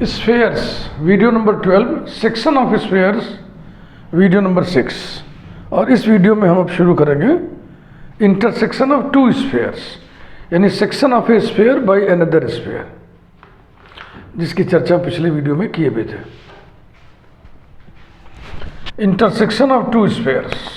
Spheres video number 12, section of spheres video number 6। और इस video में हम अब शुरू करेंगे इंटरसेक्शन ऑफ टू स्फेयर्स, यानी section of a sphere by another sphere, जिसकी चर्चा पिछले वीडियो में किए हुए थे। Intersection of two spheres.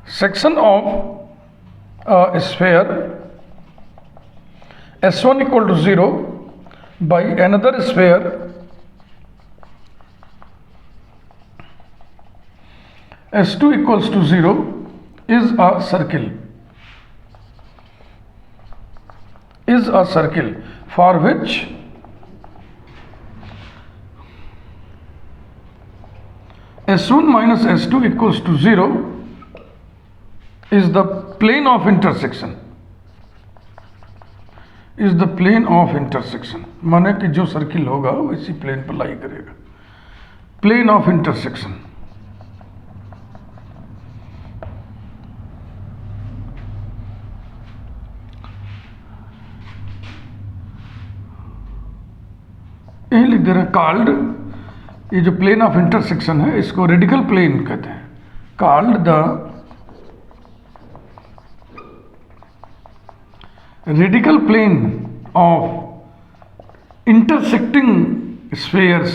Section of a sphere S1 equal to 0 by another sphere S2 equals to 0 is a circle. Is a circle for which S1 minus S2 equals to 0 is the plane of intersection. Is the plane of intersection, माने कि जो circle होगा वो इसी plane पर lie करेगा। Plane of intersection. यही लिख दे रहे हैं कॉल्ड, ये जो प्लेन ऑफ इंटरसेक्शन है इसको रेडिकल प्लेन कहते हैं। Called the radical plane of intersecting spheres.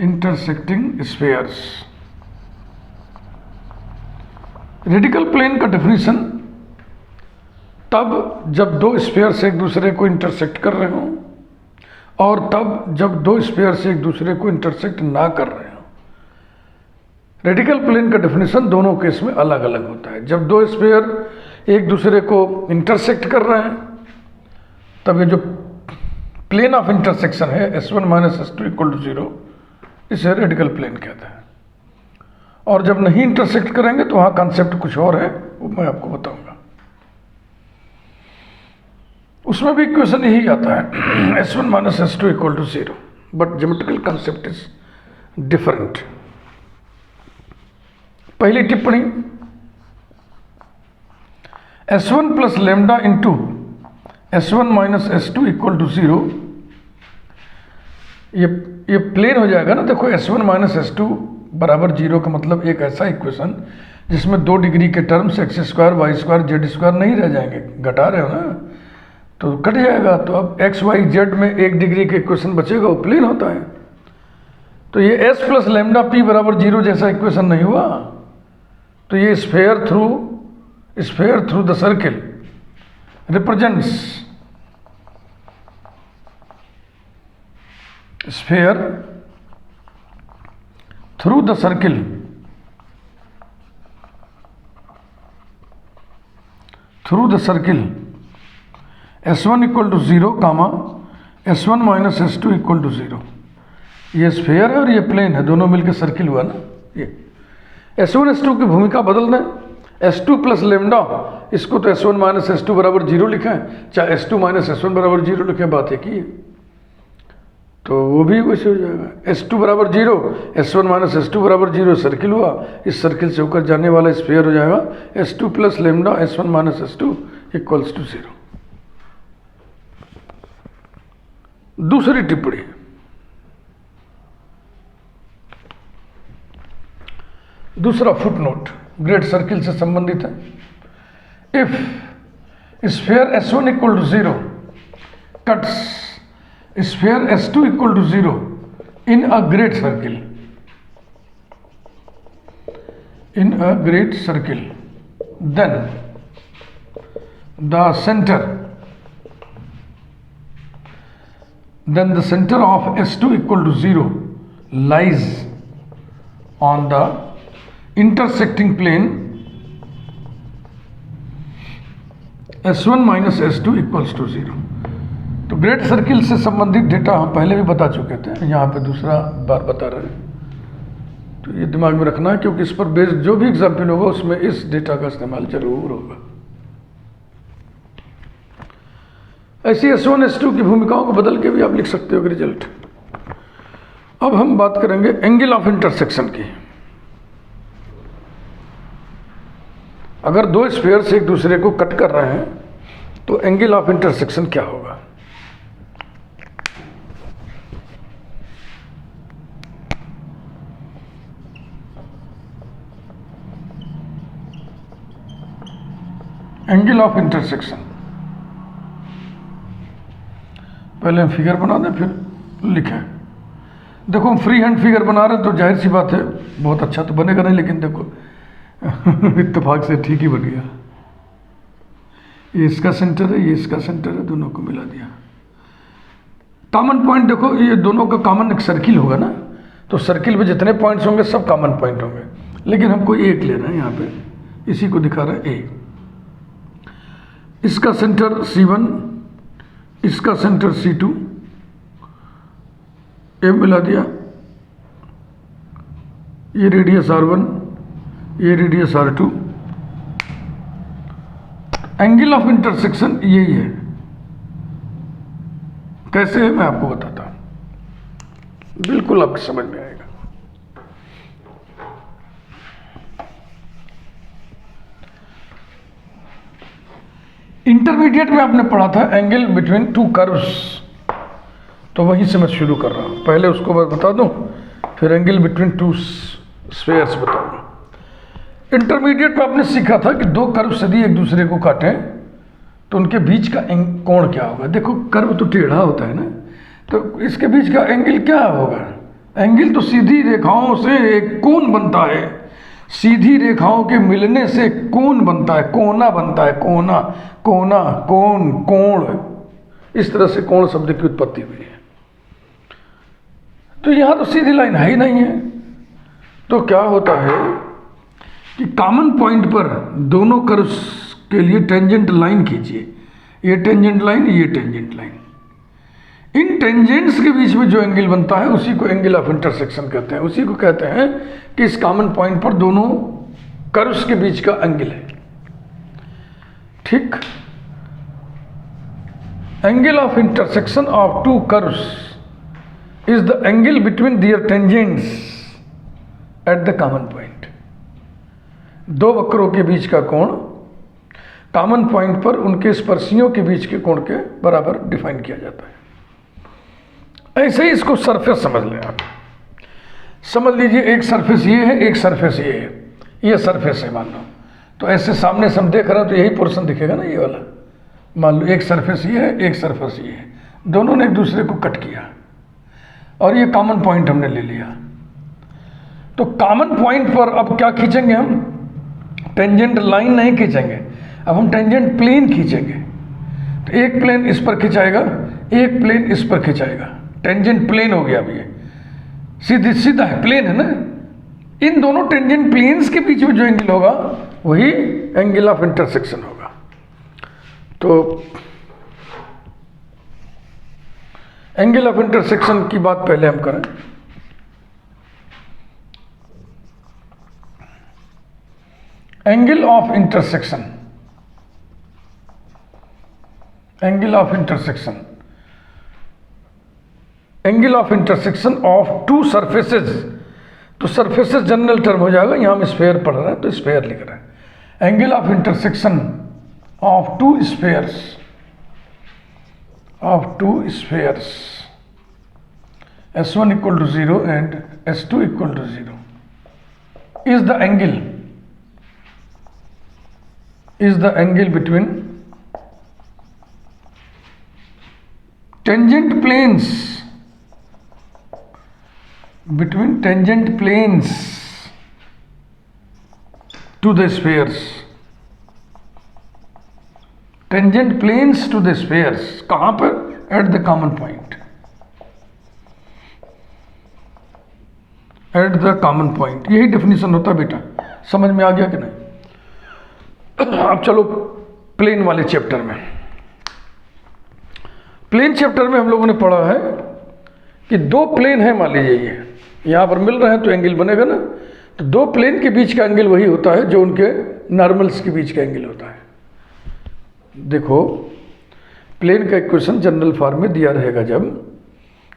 Intersecting spheres. Radical plane का डेफिनेशन तब जब दो स्फेयर से एक दूसरे को इंटरसेक्ट कर रहे हों, और तब जब दो स्फेयर से एक दूसरे को इंटरसेक्ट ना कर रहे हो। रेडिकल प्लेन का डेफिनेशन दोनों केस में अलग अलग होता है। जब दो स्फेयर एक दूसरे को इंटरसेक्ट कर रहे हैं तब ये जो प्लेन ऑफ इंटरसेक्शन है S1 minus S2 equal to 0, इसे रेडिकल प्लेन कहते हैं। और जब नहीं इंटरसेक्ट करेंगे तो वहाँ कॉन्सेप्ट कुछ और है, वो मैं आपको बताऊंगा। उसमें भी इक्वेशन यही आता है S1 minus S2 equal to 0, but geometrical concept is different. पहली टिप्पणी, S1 plus lambda into S1 minus S2 equal to 0, ये प्लेन हो जाएगा ना। देखो S1 माइनस S2 बराबर 0 का मतलब एक ऐसा इक्वेशन जिसमें 2 डिग्री के terms x square y square z square नहीं रह जाएंगे, घटा रहे हो ना, तो कट जाएगा। तो अब एक्स वाई जेड में 1 डिग्री का इक्वेशन बचेगा, वो प्लेन होता है। तो ये एस प्लस लेमडा पी बराबर 0 जैसा इक्वेशन नहीं हुआ। तो ये sphere through the circle represents sphere through the circle S1 equal to 0 comma S1 minus S2 equal to 0। ये स्फेयर है और ये प्लेन है, दोनों मिलकर सर्किल हुआ ना। ये S1 S2 की भूमिका बदल दें। S2 प्लस लेमडा, इसको तो S1 माइनस S2 बराबर 0 लिखें, चाहे S2 माइनस S1 बराबर 0 लिखें, बात एक ही है। तो वो भी वैसे हो जाएगा। S2 बराबर 0, S1 माइनस S2 बराबर 0, सर्किल हुआ। इस सर्किल से होकर जाने वाला स्फेयर हो जाएगा S2 plus lambda S1 minus S2 equals to 0। दूसरी टिप्पणी, दूसरा फुटनोट ग्रेड सर्किल से संबंधित है। If sphere S1 equal to 0 cuts sphere S2 equal to 0 in a great circle, then the center of S2 equal to 0 lies on the intersecting plane S1 minus S2 equals to 0। तो great circle से संबंधित data हम पहले भी बता चुके थे, यहाँ पे दूसरा बार बता रहे हैं। तो ये दिमाग में रखना है, क्योंकि इस पर बेस्ड जो भी एग्जाम्पल होगा उसमें इस डेटा का इस्तेमाल जरूर होगा। ऐसी S1 S2 की भूमिकाओं को बदल के भी आप लिख सकते हो रिजल्ट। अब हम बात करेंगे एंगल ऑफ इंटरसेक्शन की। अगर दो स्फीयर्स एक दूसरे को कट कर रहे हैं तो एंगल ऑफ इंटरसेक्शन क्या होगा? एंगल ऑफ इंटरसेक्शन, पहले हम फिगर बना दें फिर लिखें। देखो हम फ्री हैंड फिगर बना रहे हैं तो जाहिर सी बात है बहुत अच्छा तो बनेगा नहीं, लेकिन देखो इत्तेफाक से ठीक ही बन गया। ये इसका सेंटर है, ये इसका सेंटर है, दोनों को मिला दिया। कॉमन पॉइंट देखो, ये दोनों का कॉमन एक सर्किल होगा ना, तो सर्किल में जितने पॉइंट्स होंगे सब कॉमन पॉइंट होंगे, लेकिन हमको एक लेना है यहाँ पे, इसी को दिखा रहा है ए। इसका सेंटर C1, इसका सेंटर C2, ए मिला दिया। ये रेडियस R1, ये radius R2। Angle of intersection यही है। कैसे है मैं आपको बताता हूं, बिल्कुल आपको समझ में आएगा। इंटरमीडिएट में आपने पढ़ा था एंगल बिटवीन टू कर्व्स, तो वहीं से मैं शुरू कर रहा हूं। पहले उसको मैं बता दूं, फिर एंगल बिटवीन टू स्फीयर्स बताऊंगा। इंटरमीडिएट में आपने सीखा था कि दो कर्व यदि एक दूसरे को काटें तो उनके बीच का कोण क्या होगा। देखो कर्व तो टेढ़ा होता है ना, तो इसके बीच का एंगल क्या होगा? एंगल तो सीधी रेखाओं से एक कोण बनता है, सीधी रेखाओं के मिलने से कोण बनता है, कोना बनता है, कोना, कोना, कोण, कोण, इस तरह से कोण शब्द की उत्पत्ति हुई है। तो यहां तो सीधी लाइन है ही नहीं है, तो क्या होता है कि कॉमन पॉइंट पर दोनों कर्व्स के लिए टेंजेंट लाइन खींचिए। ये टेंजेंट लाइन, ये टेंजेंट लाइन, इन टेंजेंट्स के बीच में जो एंगल बनता है उसी को एंगल ऑफ इंटरसेक्शन कहते हैं। उसी को कहते हैं कि इस कॉमन पॉइंट पर दोनों कर्व्स के बीच का एंगल है। ठीक, angle of intersection of to curves is the angle between their tangents at the common point. दो वक्रों के बीच का कोण कॉमन पॉइंट पर उनके स्पर्शियों के बीच के कोण के बराबर डिफाइन किया जाता है। ऐसे ही इसको सरफेस समझ लें आप। समझ लीजिए एक सरफेस ये है, एक सरफेस ये है, ये सरफेस है मान लो। तो ऐसे सामने से हम देख रहे हैं तो यही पोर्शन दिखेगा ना, ये वाला। मान लो एक सरफेस ये है, एक सरफेस ये है, दोनों ने एक दूसरे को कट किया और ये कॉमन पॉइंट हमने ले लिया। तो कॉमन पॉइंट पर अब क्या खींचेंगे हम? टेंजेंट लाइन नहीं खींचेंगे, अब हम टेंजेंट प्लेन खींचेंगे। तो एक प्लेन इस पर खिंचाएगा, एक प्लेन इस पर खिंचाएगा, टेंजेंट प्लेन हो गया। अब ये सीधी सीधा है, प्लेन है ना। इन दोनों टेंजेंट प्लेन्स के बीच में जो एंगल होगा वही एंगल ऑफ इंटरसेक्शन होगा। तो एंगल ऑफ इंटरसेक्शन की बात पहले हम करें। Angle of intersection, angle of intersection, angle of intersection of to surfaces. तो सरफेसेस जनरल टर्म हो जाएगा, यहां हम स्फीयर पढ़ रहे हैं तो स्फीयर लिख रहे हैं। Angle of intersection of to spheres, of to spheres, S1 equal to 0 and S2 equal to 0 is the angle between tangent planes, between tangent planes to the spheres, tangent planes to the spheres। कहां पर? at the common point, at the common point। यही definition होता है बेटा, समझ में आ गया कि नहीं? अब चलो प्लेन वाले चैप्टर में। प्लेन चैप्टर में हम लोगों ने पढ़ा है कि दो प्लेन है, मान लीजिए ये यहाँ पर मिल रहे हैं तो एंगल बनेगा ना, तो दो प्लेन के बीच का एंगल वही होता है जो उनके नॉर्मल्स के बीच का एंगल होता है। देखो प्लेन का इक्वेशन जनरल फॉर्म में दिया रहेगा जब,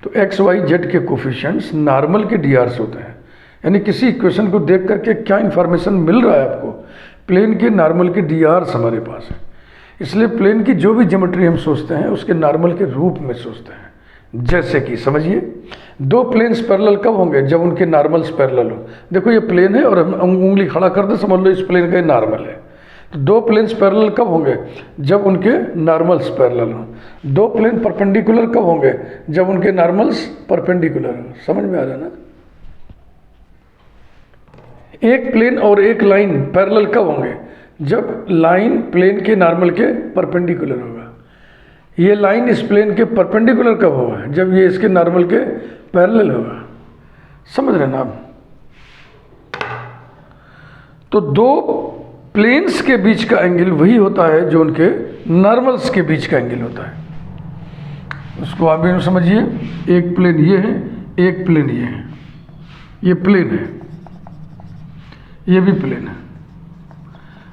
तो एक्स वाई जेड के कोफिशिएंट्स नॉर्मल के डीआर्स होते हैं। यानी किसी इक्वेशन को देख करके क्या इन्फॉर्मेशन मिल रहा है आपको, प्लेन के नॉर्मल के डीआर्स हमारे पास है, इसलिए प्लेन की जो भी ज्योमेट्री हम सोचते हैं उसके नॉर्मल के रूप में सोचते हैं। जैसे कि समझिए दो प्लेन्स पैरेलल कब होंगे, जब उनके नॉर्मल्स पैरेलल हो। देखो ये प्लेन है और हम उंगली खड़ा कर दे, समझ लो इस प्लेन का नॉर्मल है। तो दो प्लेन्स पैरेलल कब होंगे, जब उनके नॉर्मल्स पैरेलल हो। दो प्लेन परपेंडिकुलर कब होंगे, जब उनके नॉर्मल्स परपेंडिकुलर हो। समझ में आ रहा है ना। एक प्लेन और एक लाइन पैरेलल कब होंगे, जब लाइन प्लेन के नॉर्मल के परपेंडिकुलर होगा। ये लाइन इस प्लेन के परपेंडिकुलर कब होगा, जब ये इसके नॉर्मल के पैरेलल होगा। समझ रहे ना आप। तो दो प्लेन्स के बीच का एंगल वही होता है जो उनके नॉर्मल्स के बीच का एंगल होता है। उसको आप भी समझिए, एक प्लेन ये है, एक प्लेन ये है, ये प्लेन है, ये भी प्लेन है।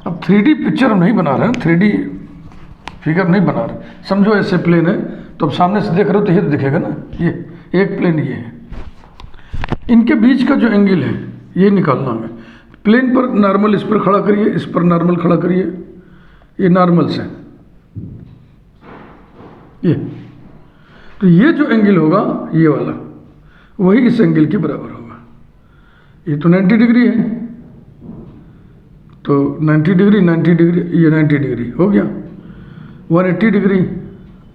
अब 3D पिक्चर हम नहीं बना रहे हैं, 3D फिगर नहीं बना रहे। समझो ऐसे प्लेन है, तो अब सामने से देख रहे हो तो ये दिखेगा ना, ये एक प्लेन ये है, इनके बीच का जो एंगल है ये निकालना हमें। प्लेन पर नॉर्मल इस पर खड़ा करिए, इस पर नॉर्मल खड़ा करिए, ये नॉर्मल्स है ये। तो ये जो एंगल होगा ये वाला, वही इस एंगल के बराबर होगा। ये तो 90 डिग्री है, तो 90 डिग्री 90 डिग्री, ये 90 डिग्री हो गया, 180 डिग्री।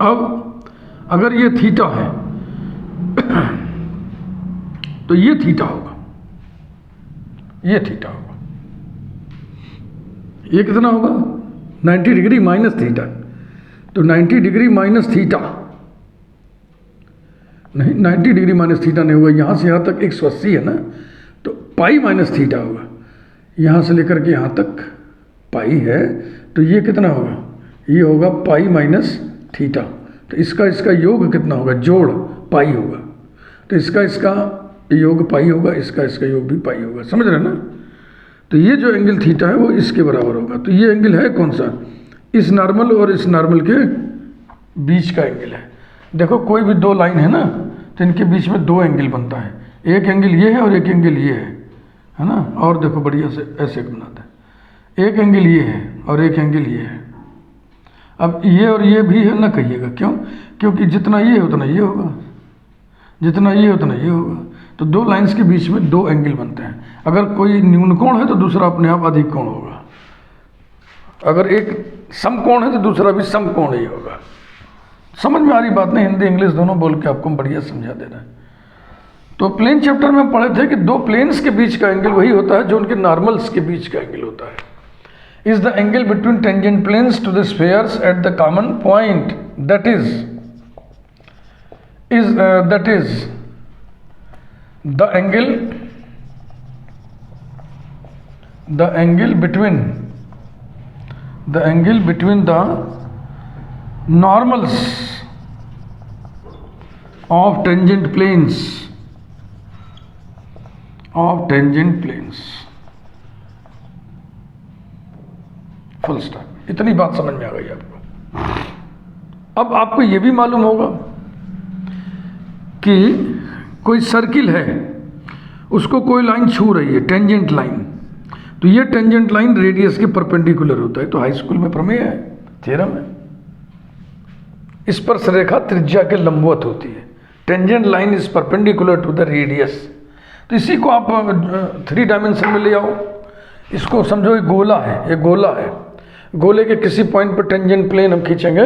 अब अगर ये थीटा है तो ये थीटा होगा, ये थीटा होगा। ये कितना होगा, 90 डिग्री माइनस थीटा। तो 90 डिग्री माइनस थीटा नहीं, 90 डिग्री माइनस थीटा नहीं होगा, यहाँ से यहाँ तक 180 है ना, तो पाई माइनस थीटा होगा। यहाँ से लेकर के यहाँ तक पाई है, तो ये कितना होगा, ये होगा पाई माइनस थीटा। तो इसका इसका योग कितना होगा, जोड़ पाई होगा। तो इसका इसका योग पाई होगा, इसका इसका योग भी पाई होगा। समझ रहे हैं ना। तो ये जो एंगल थीटा है वो इसके बराबर होगा। तो ये एंगल है कौन सा, इस नॉर्मल और इस नॉर्मल के बीच का एंगल है। देखो कोई भी दो लाइन है ना, तो इनके बीच में दो एंगल बनता है। एक एंगल ये है और एक एंगल ये है ना। और देखो बढ़िया से ऐसे बनाते हैं, एक एंगल ये है और एक एंगल ये है। अब ये और ये भी है ना कहिएगा, क्यों, क्योंकि जितना ये है उतना ये होगा, जितना ये उतना ये होगा। तो दो लाइंस के बीच में दो एंगल बनते हैं। अगर कोई न्यून कोण है तो दूसरा अपने आप अधिक कोण होगा, अगर एक समकोण है तो दूसरा भी समकोण ही होगा। समझ में आ रही बात नहीं, हिंदी इंग्लिश दोनों बोल के आपको बढ़िया समझा दे रहा है। तो प्लेन चैप्टर में हम पढ़े थे कि दो प्लेन्स के बीच का एंगल वही होता है जो उनके नॉर्मल्स के बीच का एंगल होता है। Is the angle between tangent planes to the spheres at the common point that is the angle between the normals of tangent planes full stop. इतनी बात समझ में आ गई आपको। अब आपको यह भी मालूम होगा कि कोई सर्किल है, उसको कोई लाइन छू रही है, टेंजेंट लाइन, तो ये टेंजेंट लाइन रेडियस के परपेंडिकुलर होता है। तो हाई स्कूल में प्रमेय है, थ्योरम है, स्पर्श रेखा त्रिज्या के लंबवत होती है। Tangent line is perpendicular to the radius. तो इसी को आप 3 डायमेंशन में ले आओ। इसको समझो एक गोला है, एक गोला है, गोले के किसी पॉइंट पर टेंजेंट प्लेन हम खींचेंगे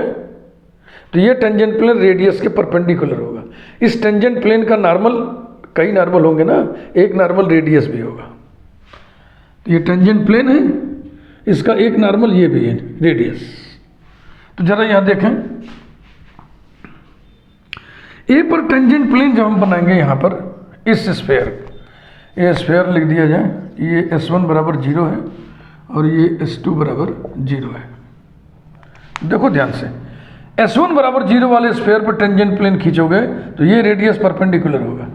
तो ये टेंजेंट प्लेन रेडियस के परपेंडिकुलर होगा। इस टेंजेंट प्लेन का नॉर्मल, कई नॉर्मल होंगे ना, एक नॉर्मल रेडियस भी होगा। तो ये टेंजेंट प्लेन है, इसका एक नॉर्मल ये भी है रेडियस। तो जरा यहां देखें, ए पर टेंजेंट प्लेन जब हम बनाएंगे यहां पर इस स्फीयर, ये स्फीयर लिख दिया जाए, ये S1 बराबर 0 है और ये S2 बराबर 0 है। देखो ध्यान से, S1 बराबर 0 वाले स्फीयर पर टेंजेंट प्लेन खींचोगे तो ये रेडियस परपेंडिकुलर होगा,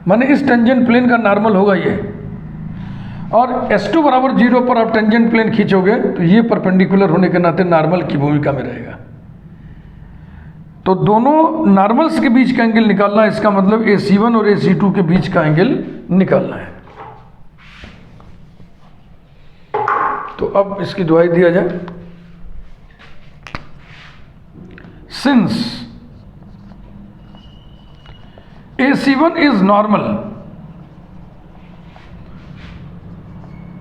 माने इस टेंजेंट प्लेन का नॉर्मल होगा ये, और S2 बराबर 0 पर आप टेंजेंट प्लेन खींचोगे तो ये परपेंडिकुलर होने के नाते नॉर्मल की भूमिका में रहेगा। तो दोनों नॉर्मल्स के बीच का एंगल निकालना है, इसका मतलब AC1 और AC2 के बीच का एंगल निकालना है। तो अब इसकी दुआई दिया जाए। Since AC1 is normal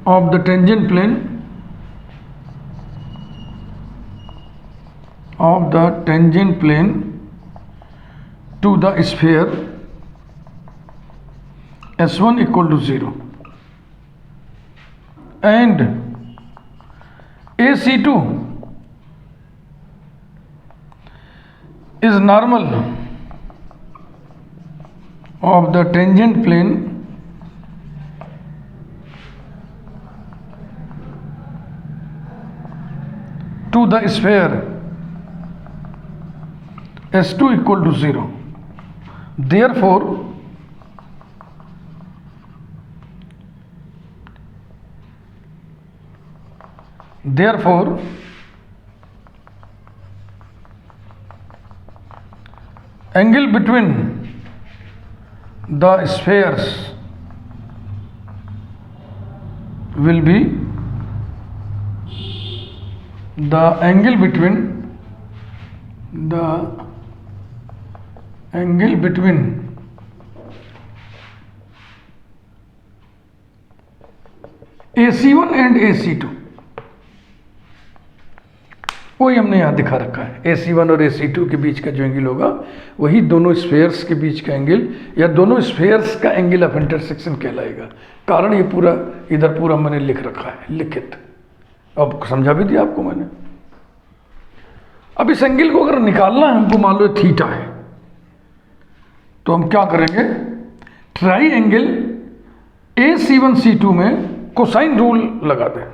of the tangent plane to the sphere S1 equal to 0 and AC2 is normal of the tangent plane to the sphere S2 equal to 0. Therefore, angle between the spheres will be AC1 and AC2, वही हमने यहाँ दिखा रखा है। AC1 और AC2 के बीच का जो एंगल होगा वही दोनों स्फेयर्स के बीच का एंगल या दोनों स्फेयर्स का एंगल ऑफ इंटरसेक्शन कहलाएगा। कारण ये पूरा इधर पूरा मैंने लिख रखा है, लिखित, अब समझा भी दिया आपको मैंने। अब इस एंगल को अगर निकालना है हमको, मान लो थीटा है, तो हम क्या करेंगे, ट्राई एंगल AC1C2 में कोसाइन रूल लगा दें।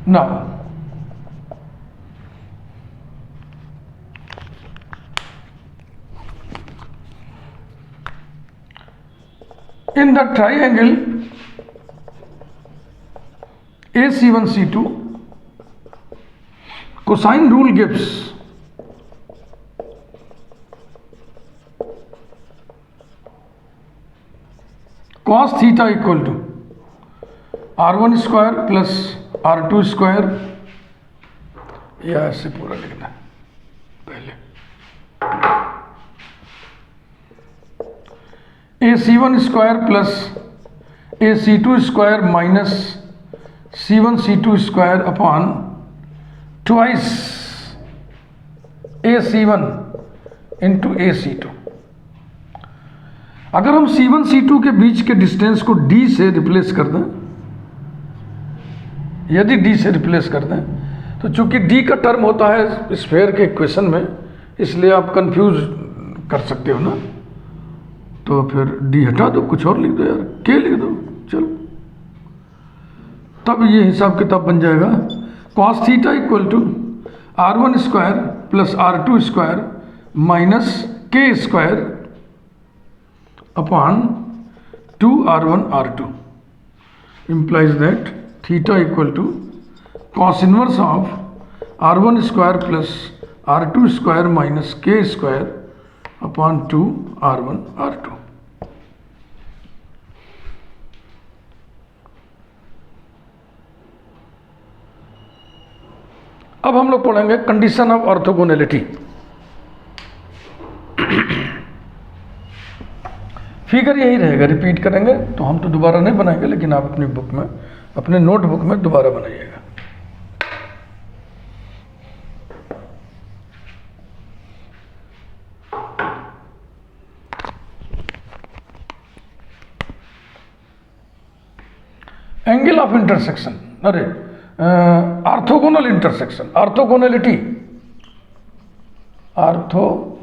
Now, in the triangle AC1C2, cosine rule gives cos theta equal to R1 square plus R2 square, या ऐसे पूरा लिखना है पहले, AC1 square plus AC2 square minus C1C2 square upon twice AC1 into AC2। अगर हम C1C2 के बीच के डिस्टेंस को D से रिप्लेस कर दें, यदि D से रिप्लेस कर दें, तो चूंकि D का टर्म होता है स्फीयर के इक्वेशन में, इसलिए आप कंफ्यूज कर सकते हो ना, तो फिर D हटा दो, कुछ और लिख दो यार, K लिख दो, चलो, तब ये हिसाब किताब बन जाएगा। cos theta equal to R1 square plus R2 square minus K square upon 2R1 R2 implies that theta equal to cos inverse of R1 square plus R2 square minus K square upon 2 R1 R2। अब हम लोग पढ़ेंगे condition of orthogonality. Figure यही रहेगा, repeat करेंगे, तो हम तो दोबारा नहीं बनाएंगे, लेकिन आप अपनी बुक में, अपने नोटबुक में दोबारा बनाइएगा। एंगल ऑफ इंटरसेक्शन, अरे ऑर्थोगोनल इंटरसेक्शन, ऑर्थोगोनलिटी, ऑर्थोगोनलिटी।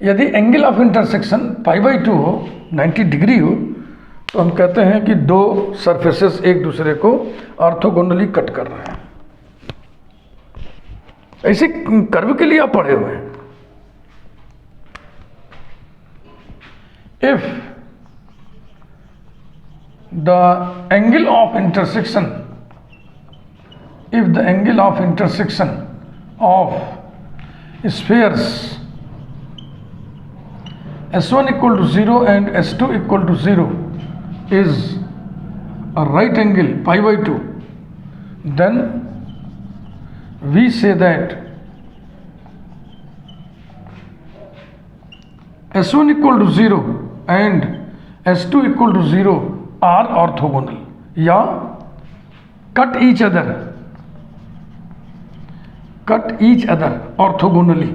यदि एंगल ऑफ इंटरसेक्शन π/2 हो, 90 डिग्री हो, तो हम कहते हैं कि दो सरफेसेस एक दूसरे को ऑर्थोगोनली कट कर रहे हैं। ऐसे कर्व के लिए आप पढ़े हुए हैं। If the angle of intersection, if the angle of intersection of spheres S1 equal to 0 and S2 equal to 0 is a right angle π/2, then we say that S1 equal to 0 and S2 equal to 0 are orthogonal या cut each other orthogonally.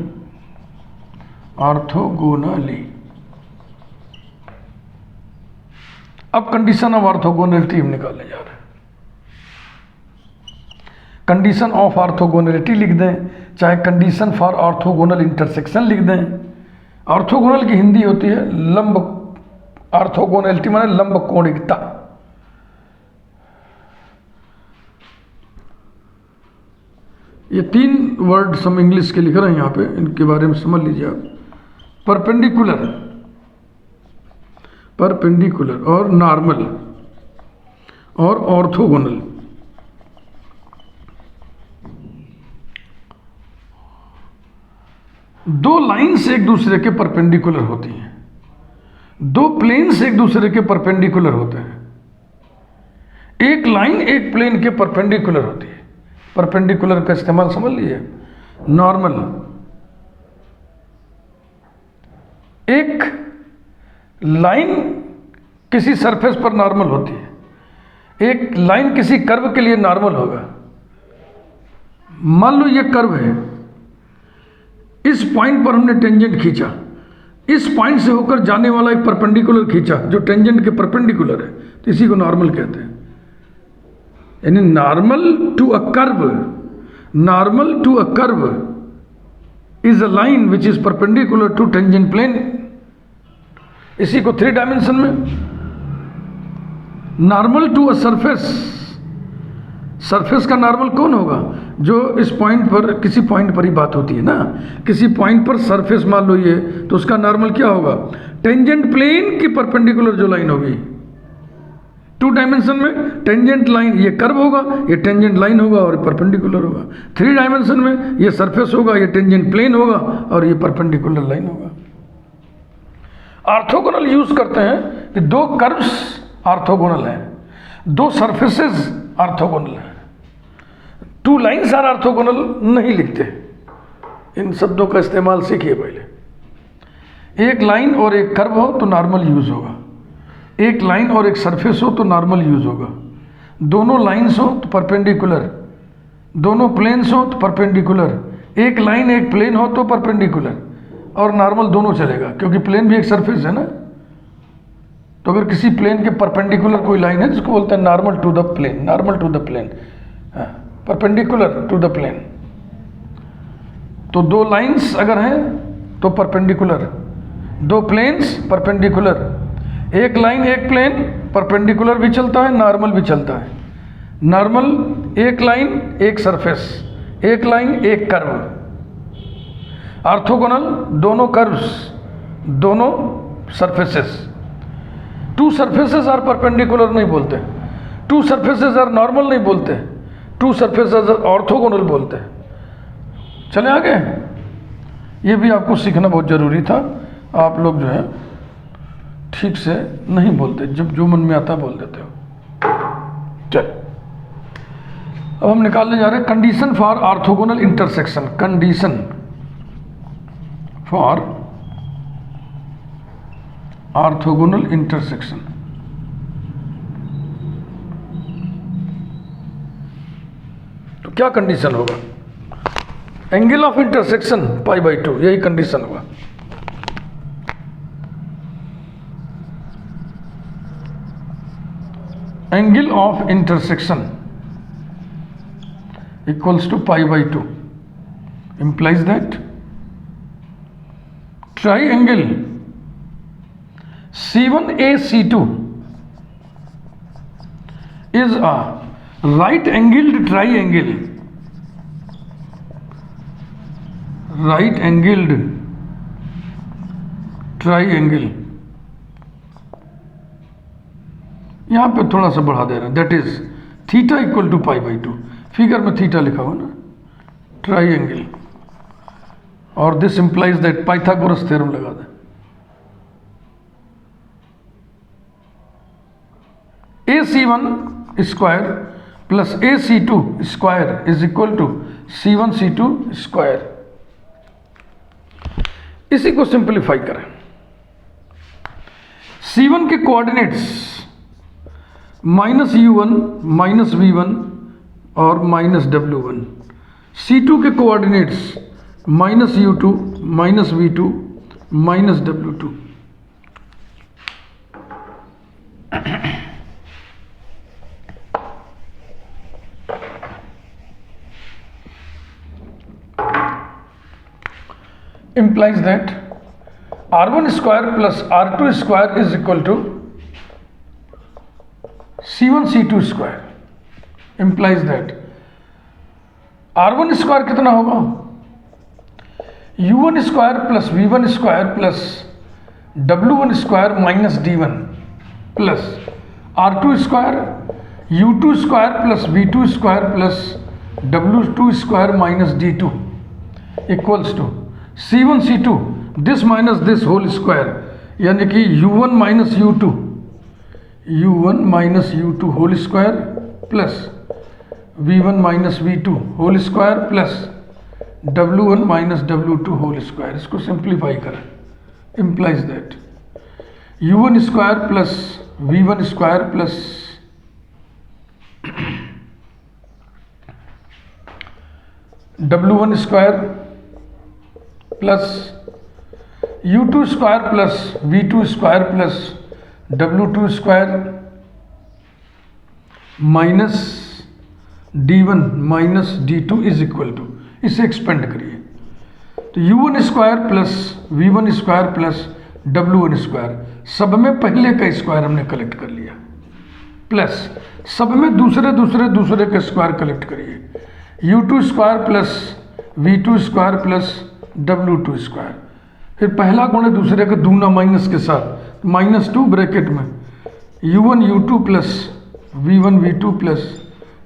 अब condition of orthogonality हम निकालने जा रहे हैं। Condition of orthogonality लिख दें, चाहे कंडीशन फॉर ऑर्थोगोनल इंटरसेक्शन लिख दें। ऑर्थोगोनल की हिंदी होती है लंब, ऑर्थोगोनलिटी माने लंब कोणिकता। ये 3 वर्ड्स हम इंग्लिश के लिख रहे हैं यहाँ पे, इनके बारे में समझ लीजिए आप। परपेंडिकुलर और नॉर्मल और ऑर्थोगोनल। दो लाइन्स एक दूसरे के परपेंडिकुलर होती हैं, दो प्लेन्स एक दूसरे के परपेंडिकुलर होते हैं। एक लाइन एक प्लेन के परपेंडिकुलर होती है। परपेंडिकुलर का इस्तेमाल समझ लीजिए। नॉर्मल, एक लाइन किसी सरफेस पर नॉर्मल होती है, एक लाइन किसी कर्व के लिए नॉर्मल होगा। मान लो ये कर्व है, इस पॉइंट पर हमने टेंजेंट खींचा, इस पॉइंट से होकर जाने वाला एक परपेंडिकुलर खींचा जो टेंजेंट के परपेंडिकुलर है, तो इसी को नॉर्मल कहते हैं। यानी normal to a curve is a line which is perpendicular to tangent plane. इसी को 3 डायमेंशन में नॉर्मल टू अ सरफेस का नॉर्मल कौन होगा? जो इस पॉइंट पर, किसी पॉइंट पर ही बात होती है ना, किसी पॉइंट पर सरफेस मान लो ये, तो उसका नॉर्मल क्या होगा? टेंजेंट प्लेन की परपेंडिकुलर जो लाइन होगी। 2 डायमेंशन में टेंजेंट लाइन ये कर्व होगा, ये टेंजेंट लाइन होगा और परपेंडिकुलर होगा। 3 डायमेंशन में ये सरफेस होगा, ये टेंजेंट प्लेन होगा और ये परपेंडिकुलर लाइन होगा। ऑर्थोगोनल यूज करते हैं कि 2 कर्व्स ऑर्थोगोनल हैं, 2 सरफेसेस ऑर्थोगोनल हैं। 2 लाइन्स आर ऑर्थोगोनल नहीं लिखते। इन शब्दों का इस्तेमाल सीखिए पहले। एक लाइन और एक कर्व हो तो नॉर्मल यूज होगा, एक लाइन और एक सरफेस हो तो नॉर्मल यूज होगा। दोनों लाइन्स हो तो परपेंडिकुलर, दोनों प्लेन्स हो तो परपेंडिकुलर, एक लाइन एक प्लेन हो तो परपेंडिकुलर, और नॉर्मल दोनों चलेगा, क्योंकि प्लेन भी एक सरफेस है ना। तो अगर किसी प्लेन के परपेंडिकुलर कोई लाइन है जिसको बोलते हैं normal to the plane, normal to the plane, perpendicular to the plane. तो 2 लाइन्स अगर हैं तो परपेंडिकुलर, 2 प्लेन्स परपेंडिकुलर, एक लाइन एक प्लेन, परपेंडिकुलर भी चलता है, नॉर्मल भी चलता है। नॉर्मल एक लाइन एक सरफेस, एक लाइन एक कर्व। ऑर्थोगोनल दोनों कर्व्स, दोनों सरफेसेस। 2 सरफेसेस आर परपेंडिकुलर नहीं बोलते, 2 सरफेसेस आर नॉर्मल नहीं बोलते, 2 सरफेसेस आर ऑर्थोगोनल बोलते हैं। चले आगे। ये भी आपको सीखना बहुत ज़रूरी था। आप लोग जो है ठीक से नहीं बोलते, जब जो मन में आता बोल देते हो। चल, अब हम निकालने जा रहे हैं condition for orthogonal intersection. Condition for orthogonal intersection. तो क्या कंडीशन होगा? एंगल ऑफ इंटरसेक्शन π/2, यही कंडीशन होगा। Angle of intersection equals to pi by 2 implies that triangle C1AC2 is a right angled triangle, right angled triangle, यहां पे थोड़ा सा बढ़ा दे रहे हैं, that is theta equal to pi by 2, figure में थीटा लिखा हुआ ना, ट्राइंगल, और this implies that Pythagoras theorem लगा दें, AC1 square plus AC2 square is equal to C1C2 square. इसी को सिंप्लीफाई करें, C1 के कोऑर्डिनेट्स -U1 -V1 और -W1, C2 के coordinates -U2 -V2 -W2। implies that R1 square plus R2 square is equal to C1 C2 square, implies that R1 square कितना होगा, U1 square plus V1 square plus W1 square minus D1 plus R2 square U2 square plus V2 square plus W2 square minus D2 equals to C1 C2 this minus this whole square, यानी कि U1 minus U2 whole square plus V1 minus V2 whole square plus W1 minus W2 whole square. इसको simplify करें, implies that U1 square plus V1 square plus W1 square plus U2 square plus V2 square plus W2 square minus D1 minus D2 is equal to, इसे expand करिए तो U1 square plus V1 square plus W1 square, सब में पहले का square हमने collect कर लिया, प्लस सब में दूसरे के स्क्वायर कलेक्ट करिए, U2 square plus V2 square plus W2 square, फिर पहला गुणे दूसरे का दूना माइनस के साथ -2 ब्रैकेट में U1 U2 plus V1 V2 plus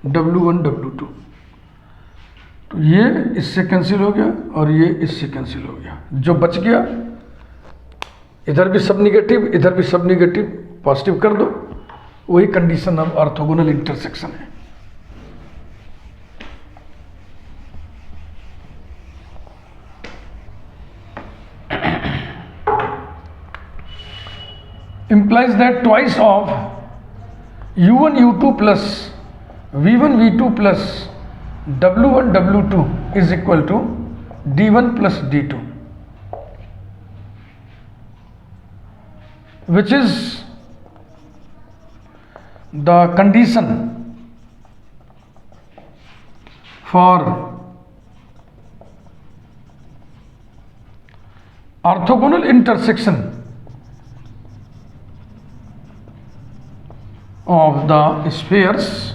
W1 W2, तो ये इससे कैंसिल हो गया और ये इससे कैंसिल हो गया, जो बच गया इधर भी सब निगेटिव इधर भी सब निगेटिव, पॉजिटिव कर दो, वही कंडीशन ऑफ ऑर्थोगोनल इंटरसेक्शन है। implies that twice of U1 U2 plus V1 V2 plus W1 W2 is equal to D1 plus D2, which is the condition for orthogonal intersection of the spheres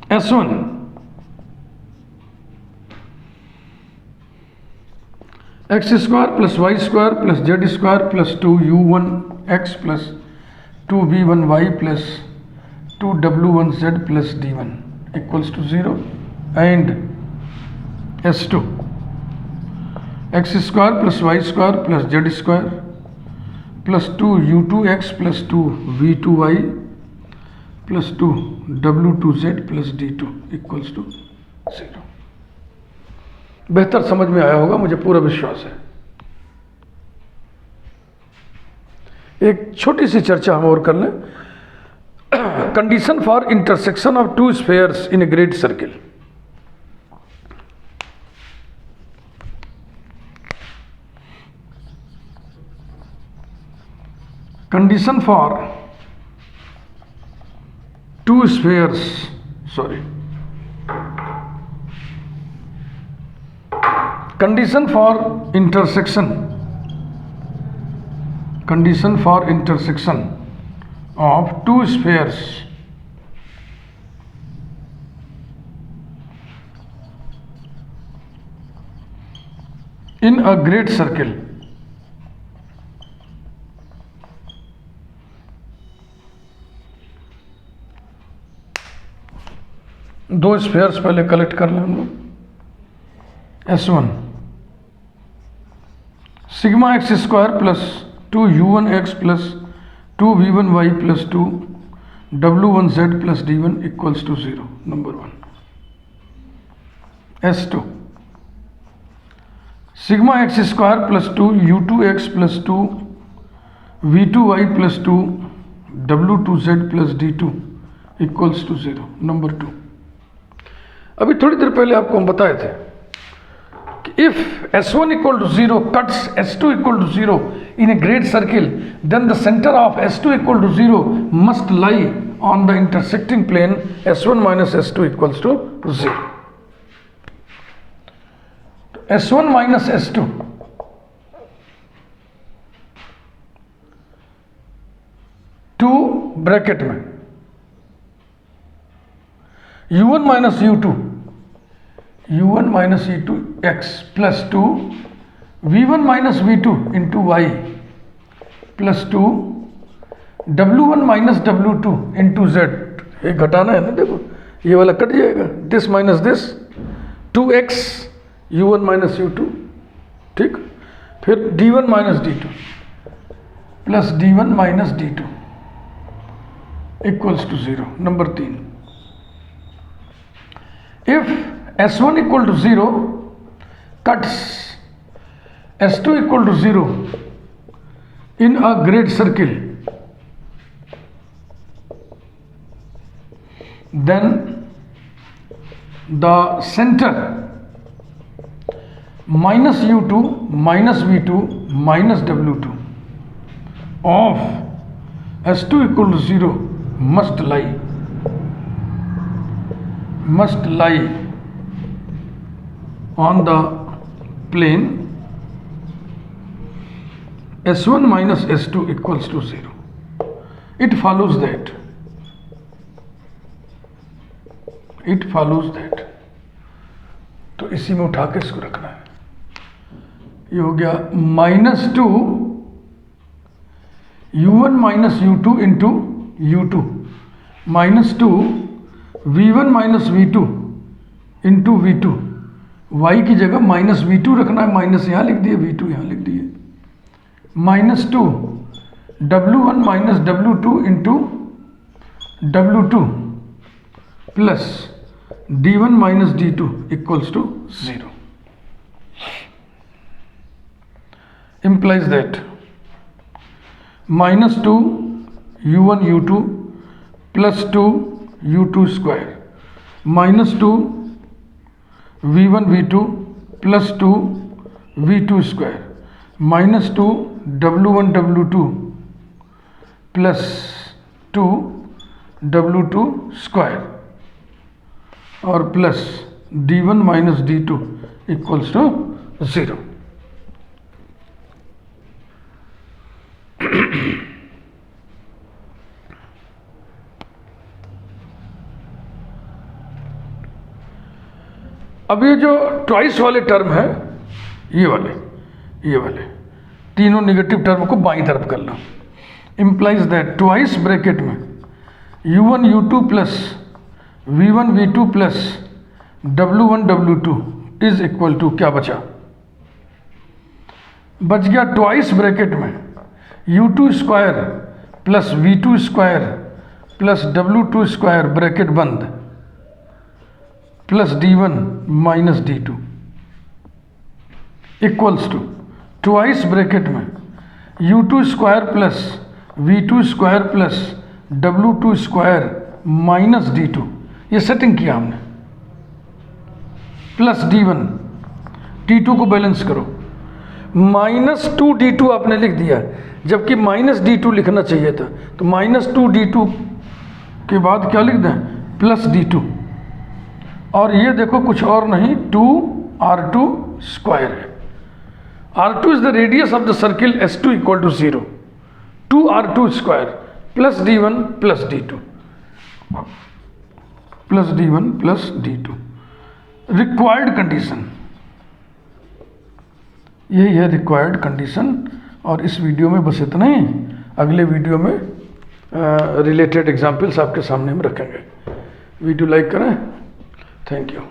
S1 x square plus y square plus z square plus 2u1 x plus 2v1 y plus 2w1 z plus d1 equals to 0, and S2 x square plus y square plus z square plus 2u2x plus 2v2y plus 2w2z plus d2 equals to 0। बेहतर समझ में आया होगा, मुझे पूरा विश्वास है। एक छोटी सी चर्चा हम और कर लें, condition for intersection of to spheres in a great circle. condition for two spheres, condition for intersection of two spheres in a great circle. दो स्फेयर्स पहले कलेक्ट कर लें हम लोग. S1 sigma x square plus 2u1x plus 2v1y plus 2w1z plus d1 equals to 0. Number 1. S2 sigma x square plus 2u2x plus 2v2y plus 2w2z plus d2 equals to 0. Number 2. अभी थोड़ी देर पहले आपको हम बताए थे कि if S1 equal to 0 cuts S2 equal to 0 in a great circle, then the centre of S2 equal to 0 must lie on the intersecting plane S1 minus S2 equals to 0. S1 minus S2 2 bracket में u1 minus u1 minus u2 x plus 2 v1 minus v2 into y plus 2 w1 minus w2 into z. ये घटाना है ना, देखो ये वाला cut जाएगा, this minus this 2x u1 minus u2. ठीक. फिर d1 minus d2 plus d1 minus d2 equals to 0. Number 3. If S1 equal to 0 cuts S2 equal to 0 in a great circle, then the center minus u2 minus v2 minus w2 of S2 equal to 0 must lie on the plane S1 minus S2 equals to 0. It follows that तो इसी में उठा के इसको रखना है. ये हो गया -2 u1 minus u2 into u2 -2 v1 minus v2 into v2. y की जगह माइनस v2 रखना है, माइनस यहाँ लिख दिए, v2 यहाँ लिख दिए. -2 w1 minus w2 into w2 plus d1 minus d2 equals to 0. implies that -2 u1 u2 plus 2 u2 square minus 2 v1 v2 plus 2 v2 square minus 2 w1 w2 plus 2 w2 square और plus d1 minus d2 equals to 0. अब ये जो twice वाले term है, ये वाले तीनों negative term को बाईं तरफ करना. इंप्लाइज दैट ट्वाइस ब्रैकेट में u1 u2 plus v1 v2 plus w1 w2 is equal to क्या बचा? बच गया ट्वाइस ब्रैकेट में u2 square plus v2 square plus w2 square bracket बंद plus d1 minus d2 equals to twice bracket में u2 square plus v2 square plus w2 square minus d2. ये setting किया हमने, प्लस d1 d2 को balance करो, -2d2 आपने लिख दिया, जबकि -d2 लिखना चाहिए था। तो -2d2 के बाद क्या लिख दें, +d2। और ये देखो कुछ और नहीं, 2r2 स्क्वायर है। r2 is the radius of the circle S2 equal to 0, 2r2 square plus d1 plus d2 plus d1 plus d2। Required condition, यही है रिक्वायर्ड कंडीशन। और इस वीडियो में बस इतना ही। अगले वीडियो में रिलेटेड एग्जाम्पल्स आपके सामने में रखेंगे। वीडियो लाइक करें। Thank you.